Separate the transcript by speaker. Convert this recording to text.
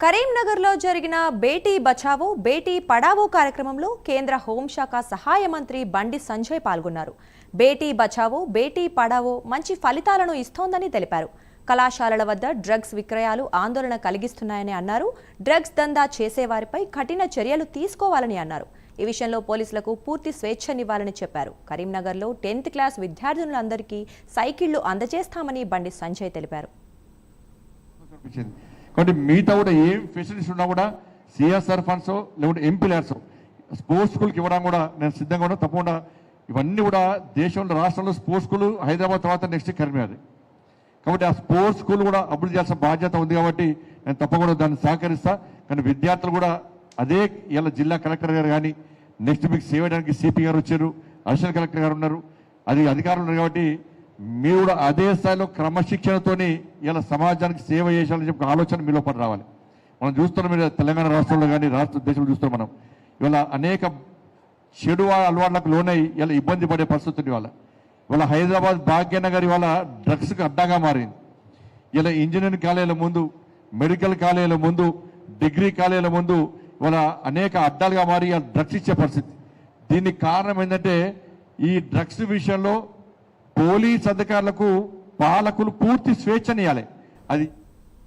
Speaker 1: కరీంనగర్లో జరిగిన బేటీ బచావో బేటీ పడావో కార్యక్రమంలో కేంద్ర హోంశాఖ సహాయ మంత్రి బండి సంజయ్ పాల్గొన్నారు. బేటీ బచావో బేటీ పడావో మంచి ఫలితాలను ఇస్తోందని తెలిపారు. కళాశాలల వద్ద డ్రగ్స్ విక్రయాలు ఆందోళన కలిగిస్తున్నాయని అన్నారు. డ్రగ్స్ దందా చేసేవారిపై కఠిన చర్యలు తీసుకోవాలని అన్నారు. ఈ విషయంలో పోలీసులకు పూర్తి స్వేచ్ఛనివ్వాలని చెప్పారు. కరీంనగర్లో 10th క్లాస్ విద్యార్థులందరికీ సైకిళ్లు అందజేస్తామని బండి సంజయ్ తెలిపారు.
Speaker 2: కాబట్టి మిగతా కూడా ఏం ఫెసిలిటీస్ ఉన్నా కూడా సిఎస్ఆర్ ఫండ్స్ లేకుంటే ఎంపీ ల్యాడ్స్ స్పోర్ట్స్ స్కూల్కి ఇవ్వడం కూడా నేను సిద్ధంగా ఉన్నా. తప్పకుండా ఇవన్నీ కూడా దేశంలో రాష్ట్రంలో స్పోర్ట్స్ స్కూల్ హైదరాబాద్ తర్వాత నెక్స్ట్ కరీంనగర్. కాబట్టి ఆ స్పోర్ట్స్ స్కూల్ కూడా అభివృద్ధి చేయాల్సిన బాధ్యత ఉంది. కాబట్టి నేను తప్పకుండా దాన్ని సహకరిస్తా. కానీ విద్యార్థులు కూడా అదే ఇలా జిల్లా కలెక్టర్ గారు కానీ నెక్స్ట్ మీకు సేవ చేయడానికి సిపి గారు వచ్చారు, అడిషనల్ కలెక్టర్ గారు ఉన్నారు, అది అధికారులు ఉన్నారు. కాబట్టి మీరు కూడా అదే స్థాయిలో క్రమశిక్షణతోని ఇలా సమాజానికి సేవ చేయాలని చెప్పి ఆలోచన మీలో పడి రావాలి. మనం చూస్తున్నాం, మీరు తెలంగాణ రాష్ట్రంలో కానీ రాష్ట్ర దేశంలో చూస్తున్నాం. మనం ఇవాళ అనేక చెడు అలవాట్లకు లోనై ఇలా ఇబ్బంది పడే పరిస్థితి ఇవాళ హైదరాబాద్ భాగ్యనగర్ ఇవాళ డ్రగ్స్కి అడ్డాగా మారింది. ఇలా ఇంజనీరింగ్ కాలేజీల ముందు, మెడికల్ కాలేజీల ముందు, డిగ్రీ కాలేజీల ముందు ఇవాళ అనేక అడ్డాలుగా మారి డ్రగ్స్ ఇచ్చే పరిస్థితి. దీనికి కారణం ఏంటంటే ఈ డ్రగ్స్ విషయంలో పోలీస్ అధికారులకు పాలకులు పూర్తి స్వేచ్ఛనియాలి. అది